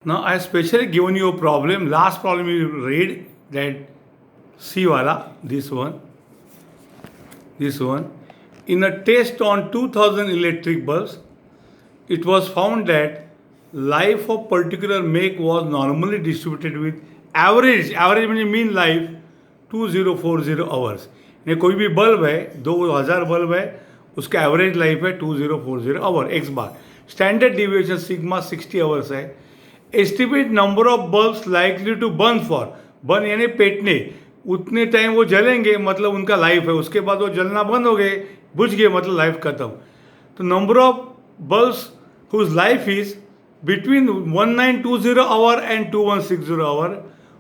Now I specially given you a problem. Last problem you read that C wala, this one. In a test on 2000 electric bulbs, it was found that life of particular make was normally distributed with average म्हणजे mean life 2040 hours. ये कोई भी bulb है, 2000 bulb है, उसका average life है 2040 hour X bar. Standard deviation sigma 60 hours है. Estimate number of bulbs likely to burn for, burn यानी पेटने, उतने टाइम वो जलेंगे मतलब उनका लाइफ है. उसके बाद वो जलना बंद हो गए, बुझ गए मतलब लाइफ खत्म. तो number of bulbs whose life is between 1920 hour and 2160 hour,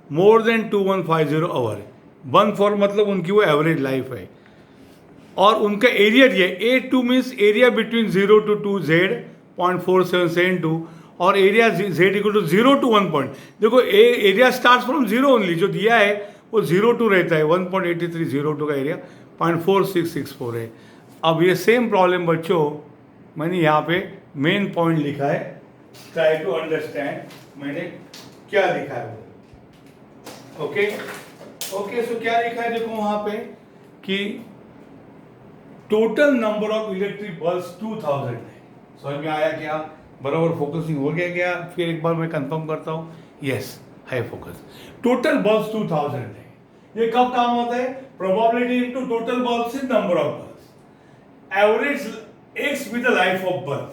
more than 2150 hour. Burn for मतलब उनकी वो एवरेज लाइफ है. और उनका एरिया दिया A2 means area between 0 to 2 Z 0.4772 और area Z equal to 0 to 1 point. देखो एरिया स्टार्ट फ्रॉम 0 ओनली, जो दिया है वो 0 to रहता है. 1.8302 का एरिया 0.4664 है. अब ये सेम प्रॉब्लम बच्चों मैंने यहाँ पे मेन पॉइंट लिखा है. ट्राई टू अंडरस्टैंड मैंने क्या लिखा है. ओके ओके सो क्या लिखा है देखो वहाँ पे कि total number of electric bulbs 2000 है. समझ में आया क्या? बराबर फोकसिंग हो गया क्या? फिर एक बार मैं कंफर्म करता हूँ. यस, है फोकस. टोटल बल्ब्स 2000 है. ये कब काम होता है? Probability into total bulbs is number of bulbs. Average x with the life of bulb.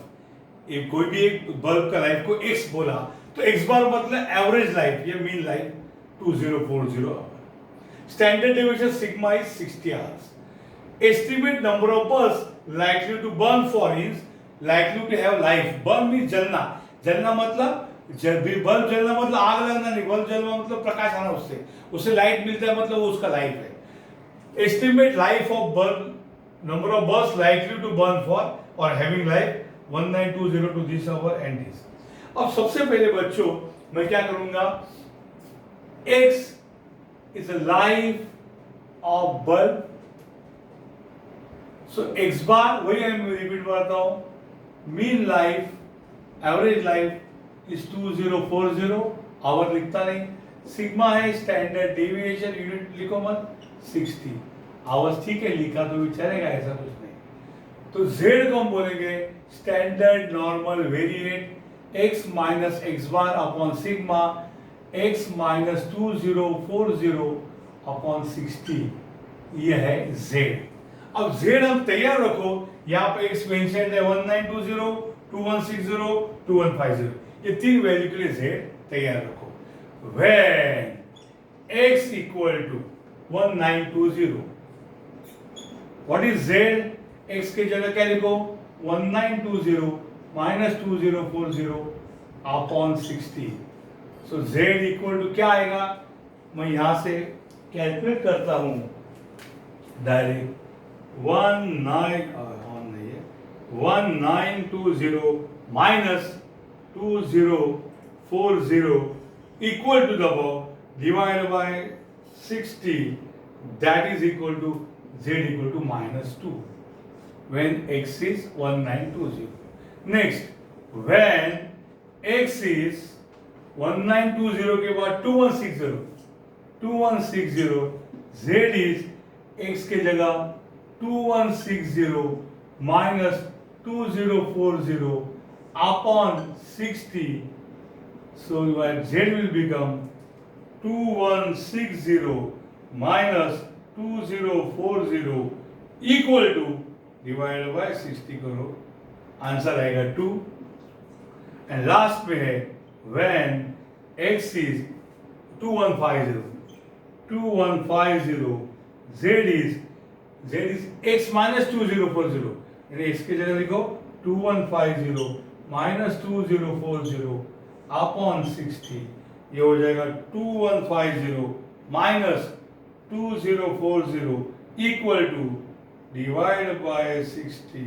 ये कोई भी एक बल्ब का लाइफ को एक्स बोला तो एक्स बार मतलब एवरेज लाइफ, ये mean life 2040 hour. Standard deviation sigma is 60 hours. Estimate number of bulbs likely to burn for is likely to have life. Burn means जलना. जलना मतलब बल्ब जलना मतलब आग लगना नहीं. बल्ब जलना मतलब प्रकाश आना, उससे लाइट मिलता है मतलब वो उसका लाइफ है. Estimate life of bulb, number of bulbs likely to burn for or having life 1920 to this hour and this. अब सबसे पहले बच्चों मैं क्या करूंगा, X is the life of bulb. So X bar वही मैं रिपीट करता हूं, mean life average life is 2040 hour लिखता नहीं. सिग्मा है स्टैंडर्ड डेविएशन, यूनिट लिखो मत, 60 आवर्स. ठीक है, लिखा तो भी चलेगा, ऐसा कुछ नहीं. तो जेड को हम बोलेंगे standard normal variate x minus x bar upon sigma x minus 2040 upon 60. यह है जेड. अब Z हम तैयार रखो, यहाँ पे एक्स मेंशन है 1920, 2160, 2150. ये तीन वैल्यू के लिए Z तैयार रखो. When x equal to 1920, what is Z? x के जगह क्या लिखो? 1920 minus 2040 upon 60. So Z equal to क्या आएगा? मैं यहाँ से कैलकुलेट करता हूँ direct. 1920 minus 2040 equal to the above divided by 60, that is equal to Z equal to minus 2 when x is 1920. Next, when x is 1920 के बाद 2160 Z is x के जगह 2160 minus 2040 upon 60. So your Z will become 2160 minus 2040 equal to divided by 60 करो, answer आएगा 2. And last में है when x is 2150 Z is x minus 2040, यानी x की जगह लिखो 2150 minus 2040 upon 60. ये हो जाएगा 2150 minus 2040 equal to divided by 60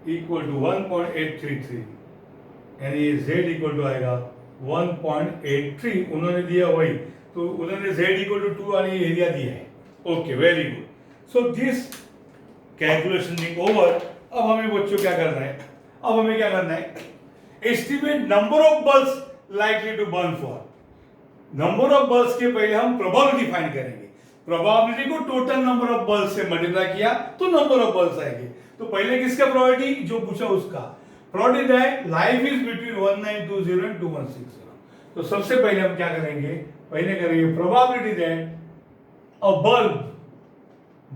equal to 1.833. यानी Z इक्वल टू आएगा 1.83. उन्होंने दिया वही, तो उन्होंने Z इक्वल टू 2 वाली एरिया दिया है. Okay, very good. So this calculation is over. अब हमें बच्चों क्या करना है? Estimate number of bulbs likely to burn for. Number of bulbs के पहले हम प्रोबेबिलिटी फाइंड करेंगे. प्रोबेबिलिटी को टोटल नंबर ऑफ बल्ब से मल्टीप्लाई किया तो नंबर ऑफ बल्ब्स आएंगे. तो पहले किसका प्रोबेबिलिटी जो पूछा उसका. Probability that life is between 1920 and 2160. तो सबसे पहले हम क्या करेंगे, पहले करेंगे probability that a bulb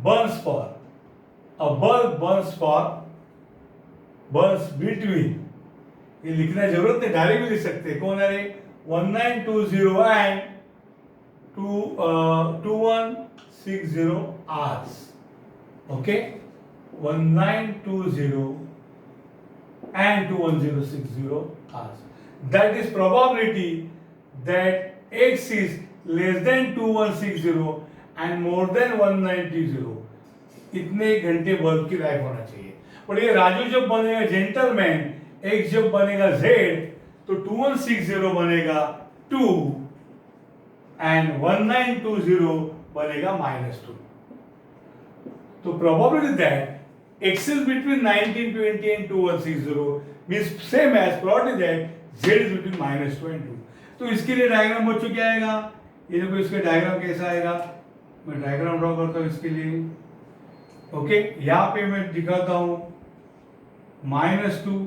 Burns for, a bulb Burns between, ये लिखना जरूरत नहीं, डायरेक्ट भी लिख सकते हैं. कौन है रे, 1920 and 2160 hours. Okay, 1920 and 2160 hours. That is probability that x is less than 2160 and more than 1920. इतने घंटे बल्ब की लाइफ होना चाहिए. और ये राजू जब बनेगा जेंटलमैन, x जब बनेगा z, तो 2160 बनेगा 2 एंड 1920 बनेगा -2. तो probability that x is between 1920 and 2160 means same as probability that z is between -2 and 2. तो इसके लिए डायग्राम बच्चों क्या आएगा, ये देखो इसका डायग्राम कैसा आएगा. मैं डायग्राम ड्रॉ करता हूँ इसके लिए. ओके, यहाँ पे मैं दिखाता हूँ -2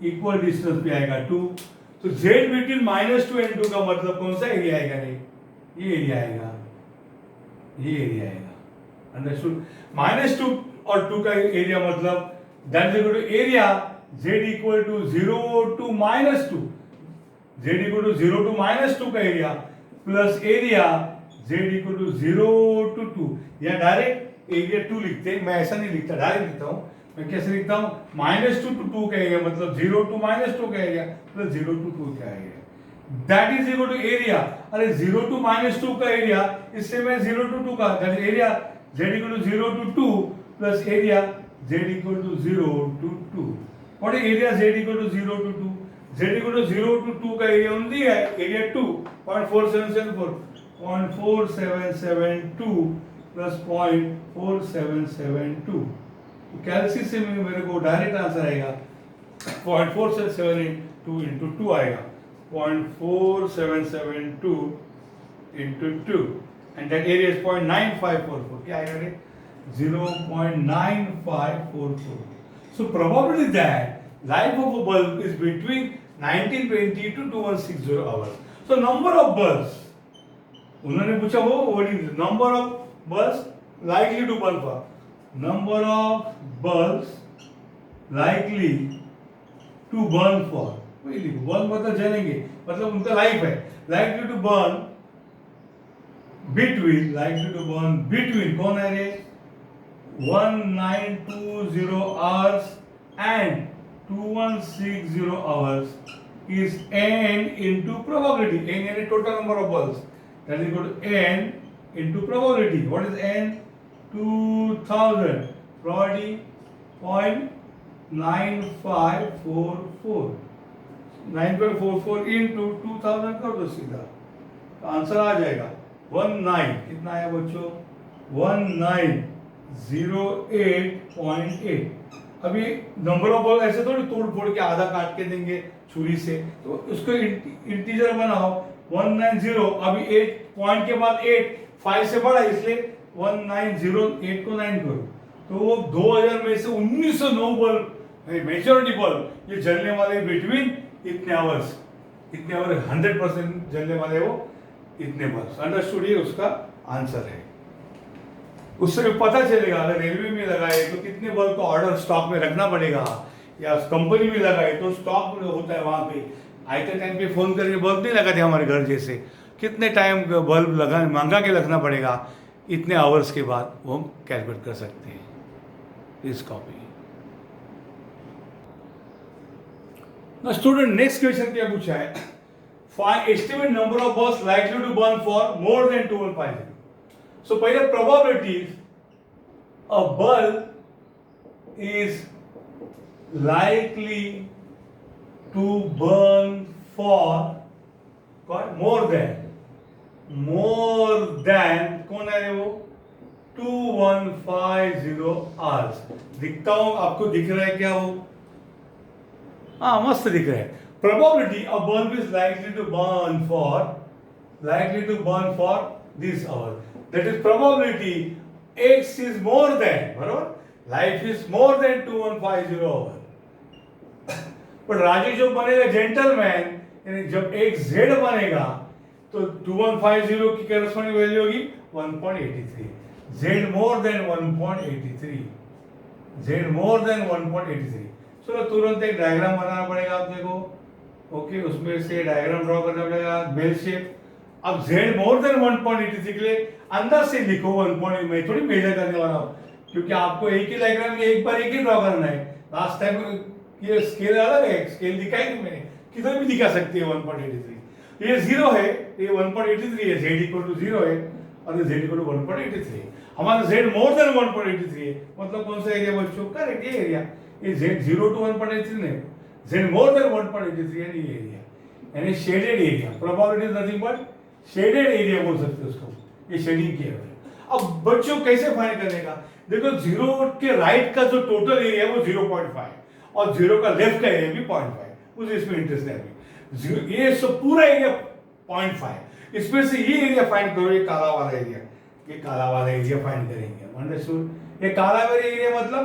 इक्वल डिस्टेंस पे आएगा 2. तो z बिटवीन -2 एंड 2 का मतलब कौन सा एरिया आएगा रे, ये एरिया आएगा, ये एरिया आएगा. अंडरस्टूड. -2 और 2 का एरिया मतलब that is equal to area z equal to 0 to -2, z equal to 0 to -2 का area plus area z equal to 0 to 2. या डायरेक्ट एरिया 2 लिखते हैं, मैं ऐसा नहीं लिखता, डायरेक्ट लिखता हूँ. मैं कैसे लिखता हूँ, -2 टू 2 का एरिया मतलब 0 टू -2 का एरिया प्लस 0 टू 2 का area. That is equal to area. अरे 0 टू -2 का एरिया, इससे मैं 0 टू 2 का that is area z equal to 0 to 2 plus area z equal to 0 to 2. What is area z equal to 0 to 2? z equal to 0 to 2 का area only है area 2 0.4772 plus 0.4772. तो कैलसी से मेरे को डायरेक्ट आंसर आएगा 0.4772 into 2 आएगा 0.4772 into 2 and that area is 0.9544. क्या आएगा रे, 0.9544. सो probability that life of a bulb is between 1920 to 2160 hours. So number of bulbs, उन्होंने पूछा वो number of bulbs likely to burn for. Number of bulbs likely to burn for. वही लिखो, bulb मतलब जलेंगे, मतलब उनका लाइफ है. likely to burn between कौन है रे, 1920 hours and 2160 hours is n into probability. n is total number of bulbs. That is equal to n into probability. What is n? 2000. Probability 0.9544. 9544 into 2000 कर दो सीधा, आंसर आ जाएगा 19. कितना आया बच्चों, 1908.8. अभी नंबर ऑफ बल्ब ऐसे थोड़ी तोड़ फोड़ के आधा काट के देंगे छुरी से, तो उसको इंटीजर बनाओ. 190, अभी 8 पॉइंट के बाद 8 5 से बड़ा, इसलिए 1908 को 9 करो. तो वो 2000 में से 1909 बल्ब, मेजॉरिटी बल्ब ये जलने वाले बिटवीन इतने आवर्स, 100% जलने वाले वो इतने बल्ब. अंडरस्टूड, ये उसका आंसर है. उससे भी पता चलेगा अगर रेलवे में लगाए तो कितने बल्ब का ऑर्डर स्टॉक में रखना पड़ेगा, या कंपनी में लगाए तो स्टॉक में होता है वहाँ पे. आते टाइम पे फोन करके बल्ब नहीं लगाते हमारे घर जैसे, कितने टाइम बल्ब लगा मंगा के रखना पड़ेगा, इतने आवर्स के बाद वो हम कैलकुलेट कर सकते हैं. इस कॉपी ना स्टूडेंट, नेक्स्ट क्वेश्चन क्या पूछा है, find estimate number of bulbs likely to burn for more than 2150. So by the probabilities, a bulb is likely to burn for more than कौन है वो, 2150 hours. दिखता हूं आपको, दिख रहा है क्या वो, हाँ मस्त दिख रहा है. probability a bulb is likely to burn for this hour. That is probability x is more than, बराबर, life is more than 2150 hour. पर राजू जो बनेगा जेंटलमैन, यानी जब x z बनेगा तो 2150 की करस्पॉन्डिंग वैल्यू होगी 1.83. z more than 1.83, z more than 1.83. चलो तुरंत एक डायग्राम बनाना पड़ेगा आप देखो. ओके, उसमें से डायग्राम ड्रॉ करना पड़ेगा बेल शेप. अब z मोर देन 1.83 के लिए अंदर से लिखो 1. मैं थोड़ी मेजर करने वाला हूँ, क्योंकि आपको एक ही डायग्राम में एक बार एक ही ड्रॉ करना है. लास्ट टाइम ये स्केल अलग है, स्केल दिखाई नहीं मैंने, किधर भी दिखा सकती है 1.83. ये 0 है, ये 1.83 है, z इक्वल टू 0 है और ये z इक्वल टू 1.83 है. हमारा z मोर देन 1.83 है, मतलब कौन सा एरिया बच्चों? करेक्ट, ये एरिया. ये z 0 टू 1.83 नहीं, z मोर देन 1.83 है ये एरिया, यानी shaded area. Probability is nothing but shaded area बोल सकते हो उसको, ये शेडिंग किया हुआ है. अब बच्चों कैसे फाइंड करने का? देखो 0 के राइट का जो टोटल एरिया है वो 0.5 और 0 का लेफ्ट का एरिया भी 0.5. मुझे इसमें इंटरेस्ट है. ये सब पूरा एरिया 0.5, इसमें से ये एरिया फाइंड करो, ये काला वाला एरिया, ये काला वाला एरिया फाइंड करेंगे. अंडरस्टूड? ये काला वाला एरिया मतलब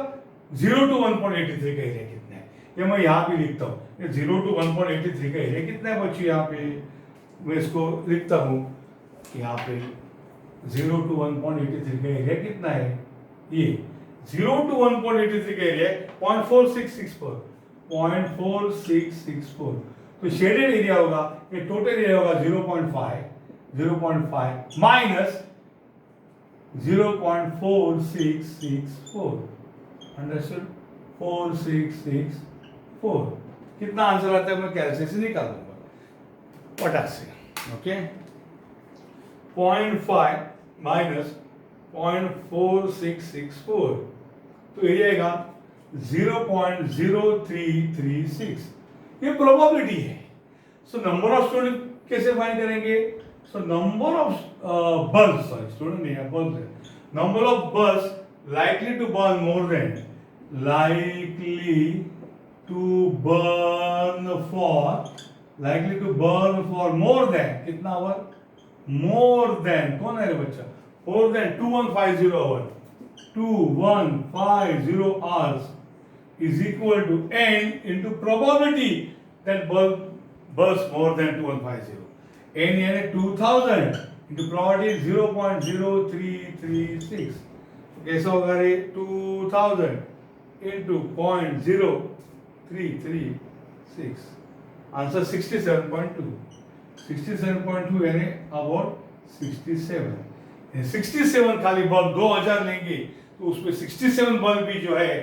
0 टू 1.83 का एरिया कितना है, ये मैं यहाँ भी लिखता हूँ. ये 0 टू 1.83 का एरिया कितना है बच्चों? यहाँ पे मैं इसको लिखता हूँ, यहाँ पे 0 टू 1.83 का एरिया कितना है? ये 0 टू 1.83 का एरिया 0.4664, 0.4664. तो शेडेड एरिया होगा, ये टोटल एरिया होगा 0.5 माइनस 0.4664. अंडरस्टूड? 4664 कितना आंसर आता है मैं कैलकुलेशन निकाल दूंगा पटाख से. ओके, 0.5 माइनस 0.4664 तो ये आएगा 0.0336. ये प्रोबेबिलिटी है. सो नंबर ऑफ स्टूडेंट कैसे फाइंड करेंगे? So number of bulb, sorry student नहीं है, बल्ब है. Number of bulb likely to burn more than, likely to burn for more than कितना आवर? more than, कौन है रे बच्चा? more than 2150 hour, 2150 hours is equal to n into probability that bulb bursts more than 2150. n यानी 2000 into probability 0.0336. कैसा होगा रे? 2000 into 0.0336, answer 67.2. 67.2 यानी अबाउट 67. 67 खाली बल्ब 2000 लेंगे तो उसमें 67 बल्ब भी जो है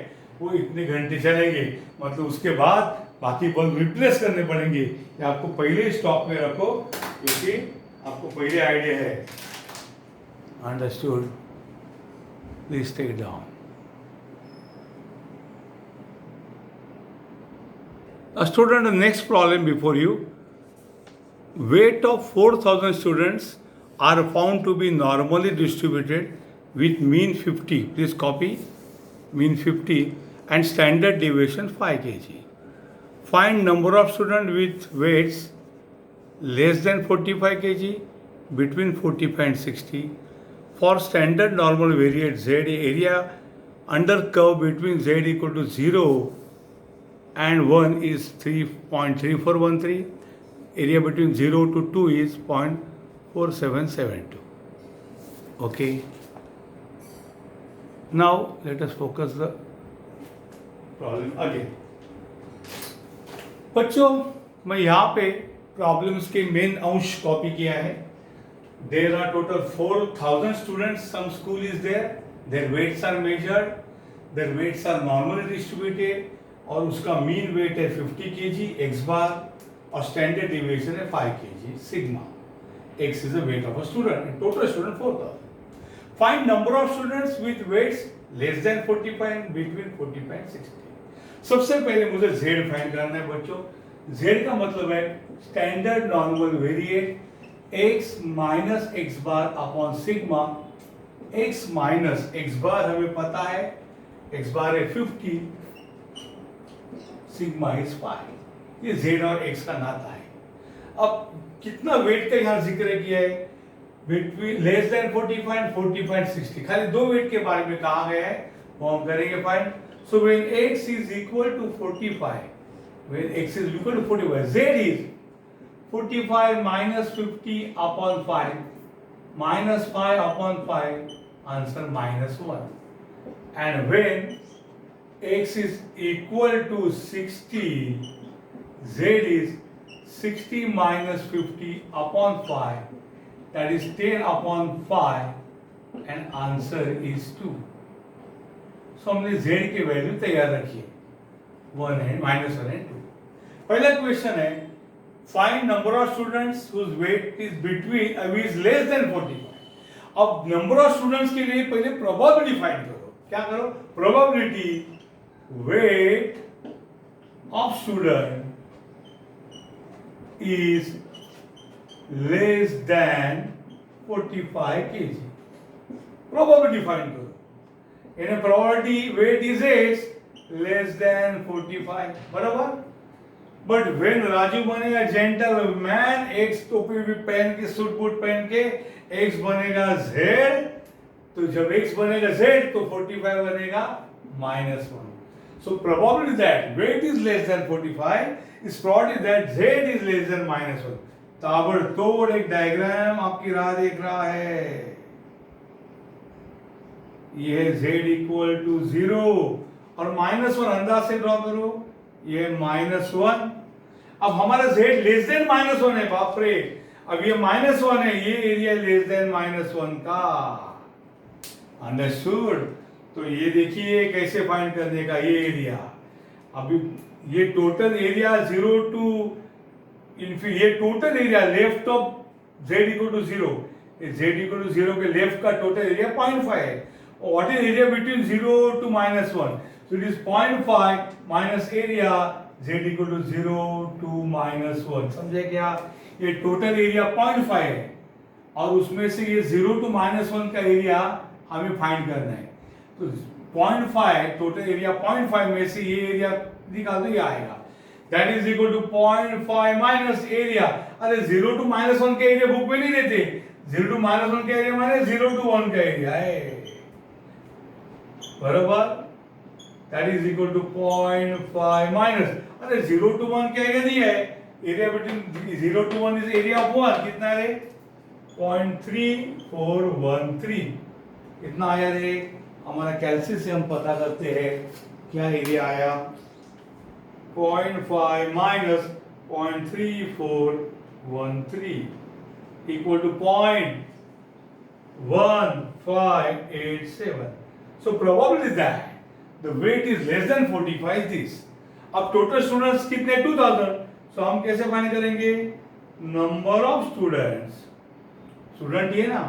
वो इतने घंटे चलेंगे, मतलब उसके बाद बाकी बल्ब रिप्लेस करने पड़ेंगे. ये आपको पहले स्टॉक में रखो, क्योंकि आपको पहले आइडिया है. Understood? Please take it down. A student, the next problem before you. Weight of 4,000 students are found to be normally distributed with mean 50. Please copy mean 50 and standard deviation 5 kg. Find number of students with weights less than 45 kg, between 45 and 60. For standard normal variate Z, area under curve between Z equal to 0 and 1 is 3.3413. Area between 0 to 2 is 0.4772. Okay. Now let us focus the problem again. बच्चों, मैं यहाँ पे problems के main अंश copy किया है. There are total 4,000 students. Some school is there. Their weights are measured. Their weights are normally distributed. और उसका मीन वेट है 50 kg x बार और स्टैंडर्ड डिविएशन है 5 kg sigma. x is the weight of a student. Total student 4,000. Find number of students with weights less than 45 and between 45 and 60. सबसे पहले मुझे z find करना है बच्चों. z का मतलब है standard normal variate x minus x bar upon sigma. x minus x बार हमें पता है, x बार है 50, सिग्मा इज 5. ये z और x का नाता है। अब कितना वेट का यहाँ जिक्र किया है, बिटवीन लेस देन 45 एंड 45 60, खाली दो वेट के बारे में कहा गया है, वो हम करेंगे find. So when x is equal to 45, when x is equal to 45, z is 45 minus 50 upon 5 minus 5 upon 5, answer -1. And when x is equal to 60, z is 60 minus 50 upon 5, that is 10 upon 5, and answer is 2. So हमने z की value तैयार रखी है, 1 है, -1 है 2। पहला question है, find number of students whose weight is between is less than 45। अब नंबर ऑफ स्टूडेंट्स के लिए पहले प्रोबेबिलिटी फाइंड करो। क्या करो? Probability weight of student is less than 45 kg। Probability find करो। इन probability weight is less than 45, बराबर। बट वेन राजू बनेगा जेंटलमैन, एक्स टोपी भी पहन के, सूट बूट पहन के, एक्स बनेगा जेड, तो जब एक्स बनेगा जेड तो 45 बनेगा -1। So probability that weight is less than 45 is probability that Z is less than -1। ताबड़तोड़ एक डायग्राम आपकी राह देख रहा है। ये है जेड इक्वल टू 0 और -1 अंदाज से ड्रॉ करो, ये -1। अब हमारा z लेस देन -1 है, बाप रे। अब ये -1 है, ये एरिया लेस देन -1 का, अंडरस्टूड। तो ये देखिए कैसे फाइंड करने का, ये एरिया। अभी ये टोटल एरिया 0 टू इन्फिनिटी, ये total area left of z equal to 0, z equal to 0 के लेफ्ट का टोटल एरिया 0.5 है। What is area between 0 to -1? So it is 0.5 minus area z equal to 0 to -1। समझे क्या? ये टोटल एरिया 0.5 है और उसमें से ये 0 to -1 का एरिया हमें फाइंड करना है। तो 0.5 टोटल एरिया 0.5 में से ये एरिया निकाल दो, ये आएगा। That is equal to 0.5 minus area. अरे 0 to -1 का एरिया बुक में नहीं देते, 0 to -1 का एरिया माने 0 to 1 का एरिया है, बराबर। That is equal to 0.5 minus, अरे 0 to 1 क्या एरिया नहीं है, area between 0 to 1 is area of 1, कितना है? 0.3413। कितना आया रे? हमारा कैलसी से हम पता करते हैं क्या एरिया आया। 0.5 minus 0.3413 equal to 0.1587। So probably that the weight is less than 45 this। अब टोटल स्टूडेंट्स कितने? 2000। सो हम कैसे फाइंड करेंगे? नंबर ऑफ स्टूडेंट्स, स्टूडेंट ये ना,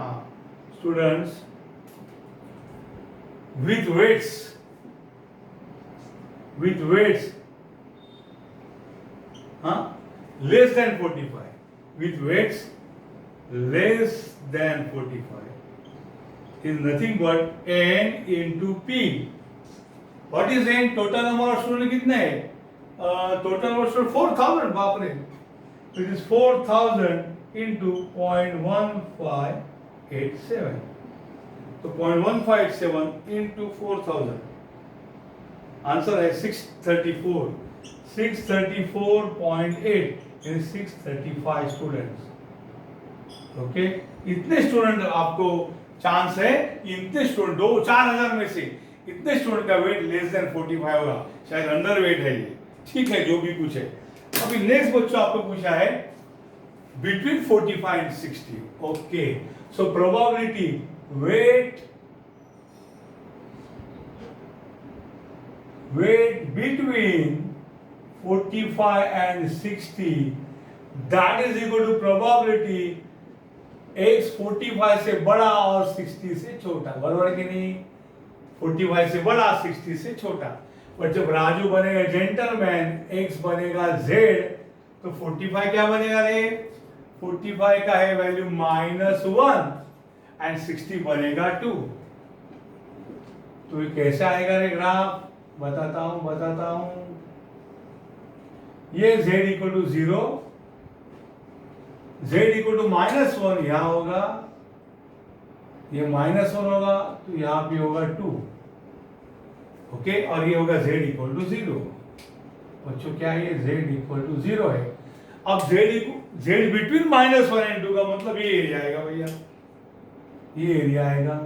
students with weights less than 45, with weights less than 45 is nothing but n into p। What is n? Total number of student कितने हैं? Total number of student 4000, बाप रे। It is 4000 into 0.1587। तो 0.1587 into 4000, answer है 634, 634.8 इन 635 students. Okay, इतने student आपको chance है, इतने स्टूडेंट 4000 में से इतने स्टूडेंट का वेट लेस देन 45 होगा, शायद अंडर वेट है ये, ठीक है, जो भी कुछ है। अभी नेक्स्ट बच्चों आपको पूछा है between 45 and 60। Okay, so probability weight between 45 and 60, that is equal to probability x 45 से बड़ा और 60 से छोटा, बराबर कि नहीं? 45 से बड़ा, 60 से छोटा। पर जब राजू बनेगा जेंटलमैन, x बनेगा z, तो 45 क्या बनेगा रे? 45 का है वैल्यू -1 एंड 60 बनेगा 2। तो ये कैसे आएगा रे ग्राफ? बताता हूं। ये z equal to 0, z equal to -1 यहां होगा, ये -1 होगा तो यहां पे होगा 2, ओके, और ये होगा z इक्वल टू 0। बच्चों क्या है, z इक्वल टू 0 है। अब z बिटवीन -1 एंड 2 का मतलब ये एरिया आएगा भैया, ये एरिया आएगा।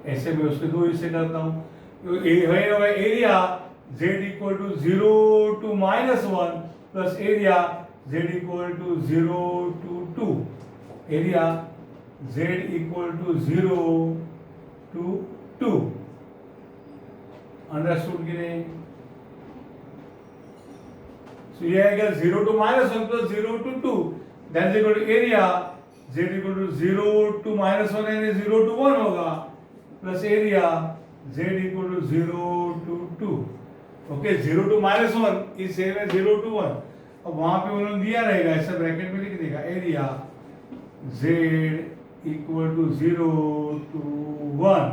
ऐसे मैं उसके दो हिस्से करता हूं, तो area z equal to 0 to -1 plus area z equal to 0 to 2, area z equal to 0 to 2। Understood कि नहीं? So ये आएगा 0 to -1 plus 0 to 2, that is equal to area z equal to 0 to -1 यानी 0 टू 1 होगा, plus area z equal to 0 to 2। Okay, 0 to -1 इस area 0 to 1, अब वहां पे उन्होंने दिया रहेगा, ऐसे ब्रैकेट में लिख देगा area z equal to 0 to 1,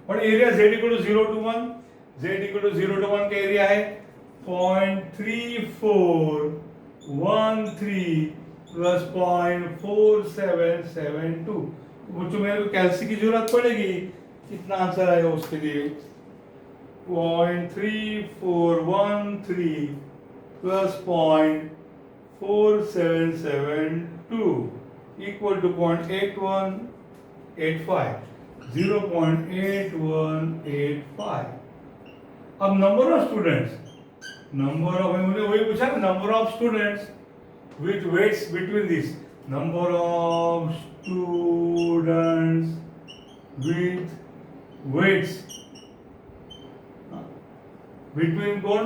और area z equal to 0 to 1, z equal to 0 to 1 का एरिया है 0.3413 प्लस 0.4772। बच्चों मेरे को कैल्सी की जरूरत पड़ेगी, कितना आंसर आएगा उसके लिए 0.3413 प्लस 0.4772 इक्वल टू 0.8185, 0.8185। अब number of students, number of, मुझे वही पूछा ना, number of students with weights between this, number of students with weights between कौन,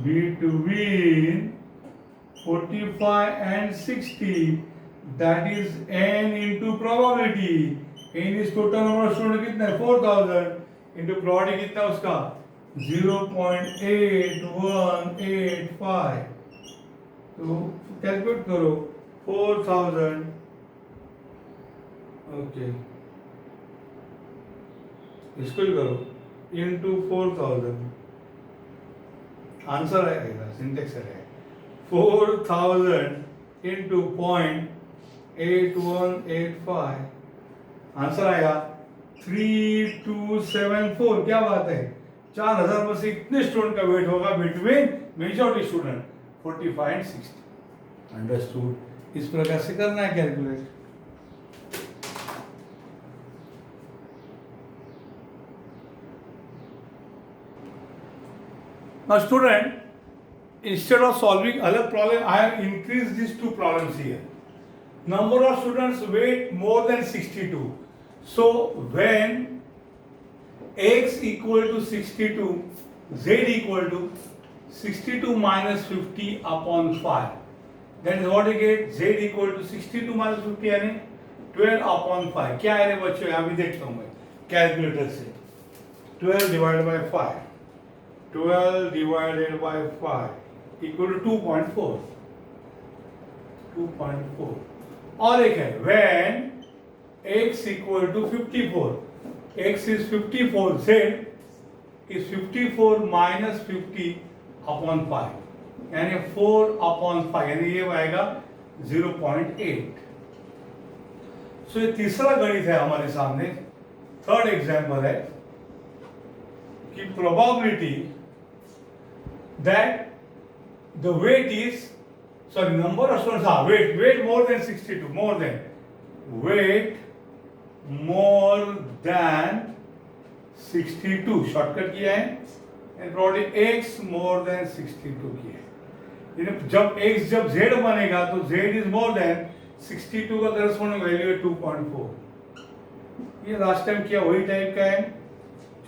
between 45 and 60, that is n into probability, n is total number of students कितना है 4000 into probability कितना उसका 0.8185, तो कैलकुलेट करो 4000, ओके इसको ही करो into 4000, आंसर आएगा, सिंटेक्स है 4000 into 0.8185, आंसर आया 3274। क्या बात है, 4000 में से इतने स्टूडेंट का वेट होगा between majority student 45 and 60। Understood? इस प्रकार से करना है calculate. Now student, instead of solving other problem, I have increased these two problems here. Number of students weight more than 62. So when x equal to 62, z equal to 62 minus 50 upon 5. That is what you get, z equal to 62 minus 50 यानी 12 upon 5. क्या है रे बच्चों, यहाँ भी देखता हूँ मैं कैलकुलेटर से। 12 divided by 5. 12 divided by 5 equal to 2.4. 2.4. और एक है when x equal to 54. x is 54, z is 54 minus 50 upon 5. यानी 4 upon 5, यानी ये आएगा 0.8. सो ये तीसरा गणित है हमारे सामने। थर्ड एग्जाम्पल है कि probability that the weight is, sorry, number of students, weight more than 62, more than, weight more than 62 shortcut किया है, and probability x more than 62 किया है। जब x जब z बनेगा तो z is more than 62 का करस्पॉन्डिंग वैल्यू है 2.4। ये लास्ट टाइम किया वही टाइप का है।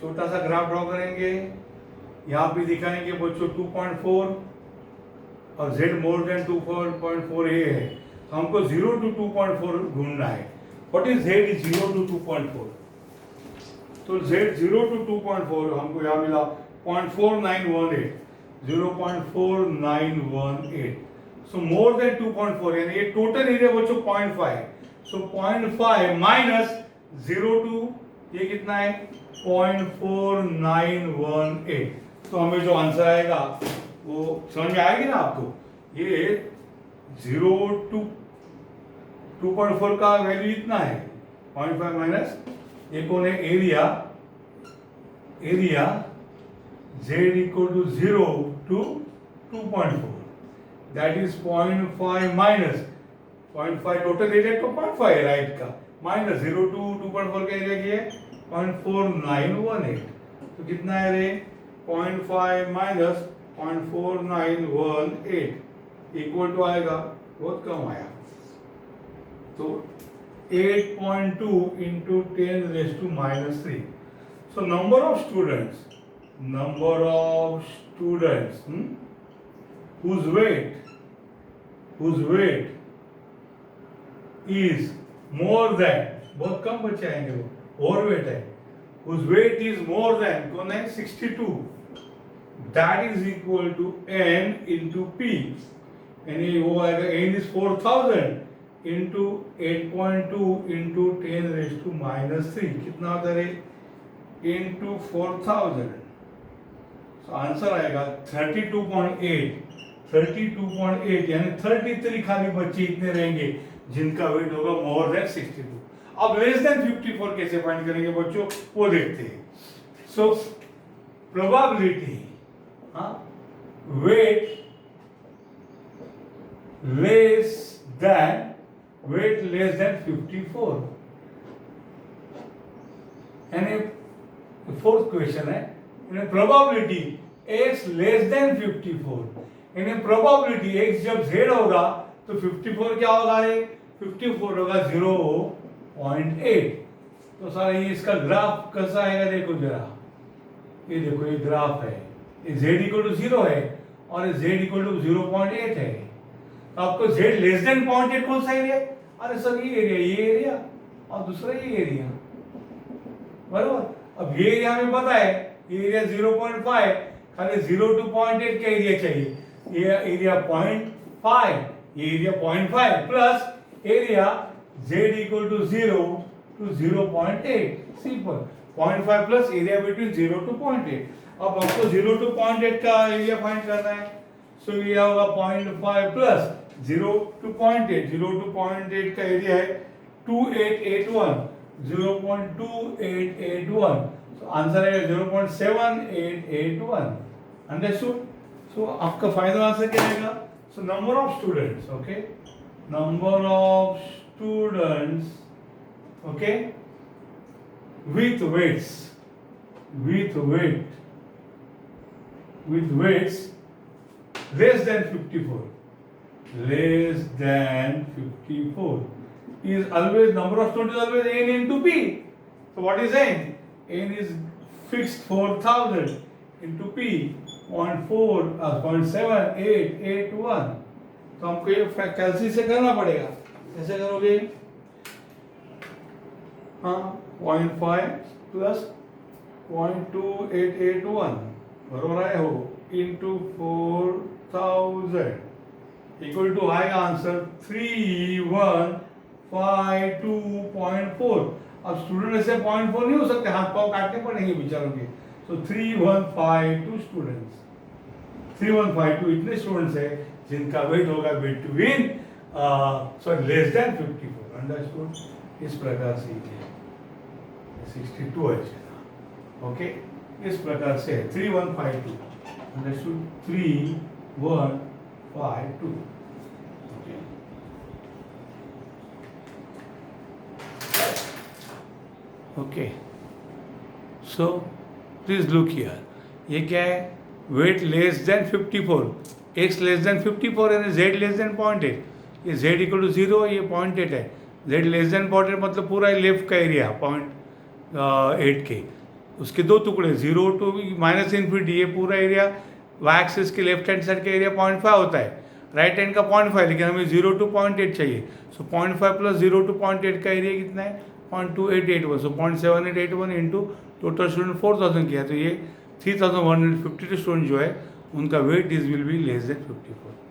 छोटा सा ग्राफ ड्रॉ करेंगे, यहाँ पे दिखाएंगे बच्चों 2.4 और z मोर देन 2.4 ये है, तो हमको 0 to 2.4 ढूंढना है। What is z is 0 to 2.4? तो z 0 to 2.4 हमको यहाँ मिला 0.4918, 0.4918। सो मोर देन 2.4 यानी ये टोटल एरिया बच्चों 0.5। सो 0.5 माइनस 0 टू ये कितना है 0.4918, तो हमें जो आंसर आएगा वो समझ में आएगी ना आपको। ये 0 to 2.4 का वैल्यू इतना है 0.5 माइनस ये कौन है area z equal to 0 to 2.4 that is 0.5 minus 0.5 total area तो 0.5 है राइट का माइनस 0 to 2.4 का एरिया क्या है 0.4918 तो कितना है रे 0.5 माइनस 0.4918 इक्वल टू आएगा बहुत कम आया तो 8.2 into 10 raised to minus 3. So number of students whose weight is more than बहुत कम बच्चे आएंगे वो ओवर वेट है whose weight is more than कौन है 62 that is equal to n into p यानी वो आएगा n is 4000 into 8.2 into 10 raised to minus 3 कितना होता है into 4000 so आंसर आएगा 32.8 यानी 33 खाली बच्चे इतने रहेंगे जिनका वेट होगा मोर देन 62। अब लेस देन 54 कैसे फाइंड करेंगे बच्चों वो देखते हैं। सो प्रोबेबिलिटी वेट लेस देन 54 यानी फोर्थ क्वेश्चन है यानी प्रोबेबिलिटी x लेस देन 54 यानी प्रोबेबिलिटी x जब z होगा तो 54 क्या होगा रे 54 होगा 0.8 तो सारा ये इसका ग्राफ कैसा आएगा देखो जरा ये देखो ये ग्राफ है ये z इक्वल टू 0 है और ये z इक्वल टू 0.8 है तो आपको z लेस देन 0.8 कौन सा एरिया अरे सर ये एरिया और दूसरा ये एरिया बराबर। अब ये एरिया हमें पता है ये एरिया 0.5 खाली 0 to 0.8 का एरिया चाहिए ये एरिया 0.5 ये area 0.5 plus area z equal to 0 to 0.8 simple 0.5 plus area between 0 to 0.8। अब आपको 0 to 0.8 का एरिया फाइंड करना है सो ये होगा 0.5 प्लस 0 to 0.8 0 to 0.8 का एरिया है 2881 0.2881 so आंसर है 0.7881 अंडरस्टूड। सो आपका फाइनल आंसर क्या आएगा so number of students okay number of students okay with weights less than 54 is always number of students is always n into p. So what is n? N is fixed 4000 into p 0.7881 तो हमको ये कैलसी से करना पड़ेगा कैसे करोगे हाँ 0.5 plus 0.2881 बराबर है हो into 4000 इक्वल टू आएगा आंसर 3152.4। अब स्टूडेंट ऐसे 0.4 नहीं हो सकते हाथ पाँव काटने पड़ेंगे बेचारों के सो 3152 स्टूडेंट्स 3152 इतने स्टूडेंट्स है जिनका वेट होगा between sorry less than 54 understood. इस प्रकार से 62 है ओके इस प्रकार से 3152 understood 3152 okay so please look here ये क्या है weight less than 54 x less than 54 यानी जेड लेस देन 0.8 ये जेड इक्वल टू 0 ये 0.8 है जेड लेस देन 0.8 मतलब पूरा लेफ्ट का एरिया 0.8 के उसके दो टुकड़े 0 to -∞ ये पूरा एरिया वाई एक्सिस के लेफ्ट हैंड साइड का एरिया 0.5 होता है राइट हैंड का 0.5 लेकिन हमें 0 to 0.8 चाहिए सो 0.5 प्लस 0 to 0.8 का एरिया कितना है 0.2881 सो 0.7881 इंटू टोटल स्टूडेंट 4000 किया तो ये 3152 स्टूडेंट जो है उनका weight is will be less than 54।